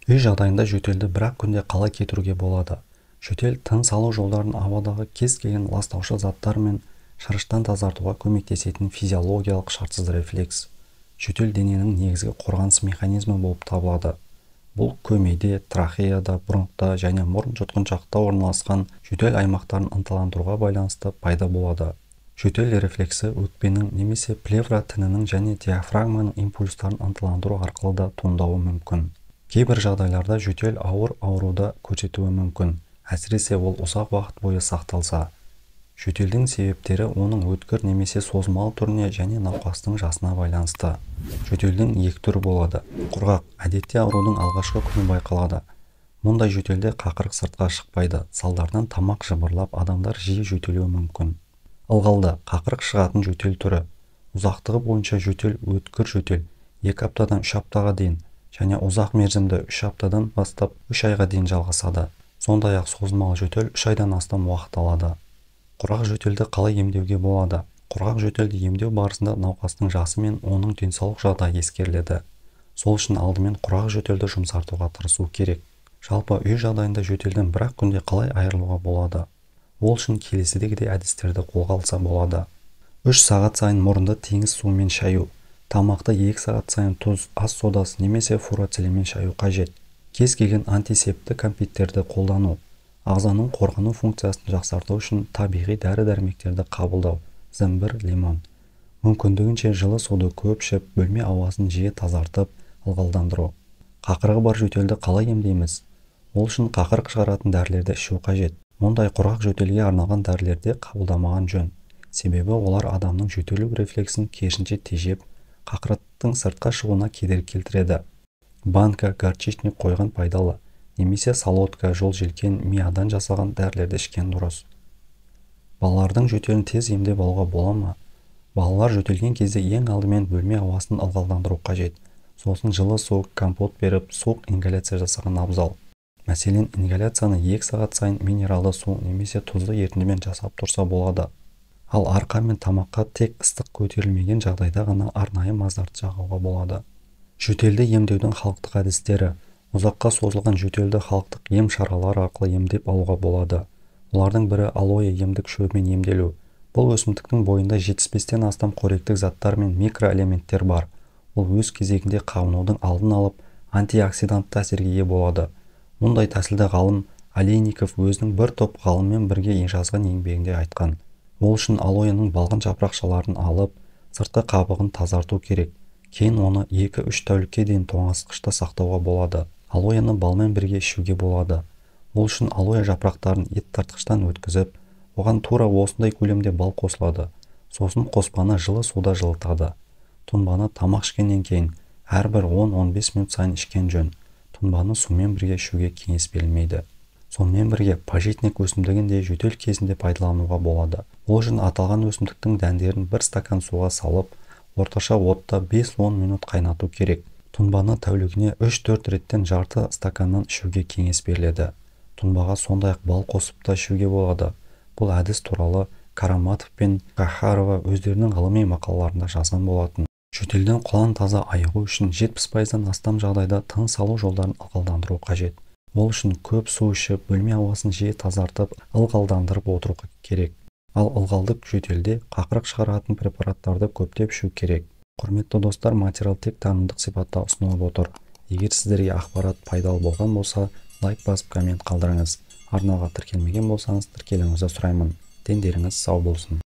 Үй жағдайында жөтелді бір-ақ күнде қалай кетіруге болады? Жөтел тыныс алу жолдарын ауадағы кез келген ластаушы заттар мен шырыштан тазартуға көмектесетін физиологиялық шартсыз рефлекс. Жөтел дененің негізгі қорғаныс механизмі болып табылады. Бұл көмейде, трахеяда, бронхта және мұрын жұтқыншақта орналасқан жөтел аймақтарын ынталандыруға байланысты пайда болады. Жөтел рефлексі өкпенің немесе плевра тінінің және диафрагманың импульстарын ынталандыру арқылы да туындауы мүмкін. Кейбір жағдайларда жөтел ауыр ауруды көрсетуі мүмкін, әсіресе ол ұзақ уақыт бойы сақталса. Жөтелдің себептері оның өткір немесе созылмалы түріне және науқастың жасына байланысты. Жөтелдің екі түрі болады. Құрғақ, әдетте аурудың алғашқы күні байқалады. Мұндай жөтелде қақырық сыртқа шықпайды, салдарынан тамақ жыбырлап, адамдар жиі жөтелуі мүмкін. Ылғалды, қақырық шығатын жөтел түрі. Ұзақтығы бойынша жөтел өткір жөтел 2 аптадан 3 аптаға дейін және ұзақ мерзімді 3 аптадан бастап 3 айға дейін жалғасады. Сондай-ақ созылмалы жөтел 3 айдан астам уақыт алады. Құрғақ жөтелді қалай емдеуге болады? Құрғақ жөтелді емдеу барысында науқастың жасы мен оның денсаулық жағдайы ескеріледі. Сол үшін алдымен құрғақ жөтелді жұмсартуға тырысу керек. Жалпы үй жағдайында жөтелден бір-ақ күнде қалай айырылуға болады? Ол үшін келесідегідей әдістерді қолға алса болады. 3 сағат сайын мұрынды теңіз суымен шаю. Тамақты 2 сағат сайын тұз, ас содасы немесе фурацилинмен шаю қажет. Кез келген антисептік кәмпиттерді қолдану. Ағзаның қорғану функциясын жақсарту үшін табиғи дәрі-дәрмектерді қабылдау. Зімбір, лимон. Мүмкіндігінше жылы суды көп ішіп, бөлме ауасын жиі тазартып, ылғалдандыру. Қақырығы бар жөтелді қалай емдейміз? Ол үшін қақырық шығаратын дәрілерді ішу қажет. Мұндай құрғақ жөтелге арналған дәрілерді қабылдамаған жөн. Себебі олар адамның жөтелу рефлексін керісінше тежеп, қақырықтың сыртқа шығуына кедергі келтіреді. Банка, горчичник қойған пайдалы, немесе солодка, жолжелкен, миядан жасалған дәрілерді ішкен дұрыс. Балалардың жөтелін тез емдеп алуға бола ма? Балалар жөтелген кезде ең алдымен бөлме ауасын ылғалдандыру қажет. Сосын жылы су, компот беріп, суық ингаляция жасаған абзал. Мәселен, ингаляцияны 2 сағат сайын минералды су немесе тұзды ерітіндімен жасап тұрса болады. Ал арқа мен тамаққа тек ыстық көтерілмеген жағдайда ғана арнайы маздарды жағуға болады. Жөтелді емдеудің халықтық әдістері. Ұзаққа созылған жөтелді халықтық ем шаралар арқылы емдеп алуға болады. Олардың бірі алоэ емдік шөбімен емделу. Бұл өсімдіктің бойында 75-тен астам қоректік заттар мен микроэлементтер бар. Ол өз кезегінде қабынудың алдын алып, антиоксидантты әсерге ие болады. Мұндай тәсілді ғалым Алейников өзінің бір топ ғалыммен бірге жазған еңбегінде айтқан. Ол үшін алоэның балғын жапырақшаларын алып, сыртқы қабығын тазарту керек. Кейін оны 2-3 тәулікке дейін тоңазытқышта сақтауға болады. Алоэны балмен бірге ішуге болады. Ол үшін алоэ жапырақтарын ет тартқыштан өткізіп, оған тура осындай көлемде бал қосылады. Сосын қоспаны жылы суда жылытады. Тұнбаны тамақ ішкеннен кейін әрбір 10-15 минут сайын ішкен жөн. Тұнбаны сумен бірге ішуге кеңес берілмейді. Сонымен бірге пажитник өсімдігін де жөтел кезінде пайдалануға болады. Ол үшін аталған өсімдіктің дәндерін 1 стакан суға салып, орташа отта 5-10 минут қайнату керек. Тұнбаны тәулігіне 3-4 реттен жарты стаканнан ішуге кеңес беріледі. Тұнбаға сондай-ақ бал қосып та ішуге болады. Бұл әдіс туралы Караматов пен Кахарова өздерінің ғылыми мақалаларында жазған болатын. Жөтелден құлан таза айығу үшін 70%-дан астам жағдайда тыныс алу жолдарын ылғалдандыру қажет. Ол үшін көп су ішіп, бөлме ауасын жиі тазартып, ылғалдандырып отыру керек. Ал ылғалдық жөтелде қақырық шығаратын препараттарды көптеп ішу керек. Құрметті достар, материал тек танымдық сипатта ұсынылып отыр. Егер сіздерге ақпарат пайдалы болған болса, лайк басып коммент қалдырыңыз. Арнаға тіркелмеген болсаңыз, тіркелуіңізді сұраймын. Дендеріңіз сау болсын.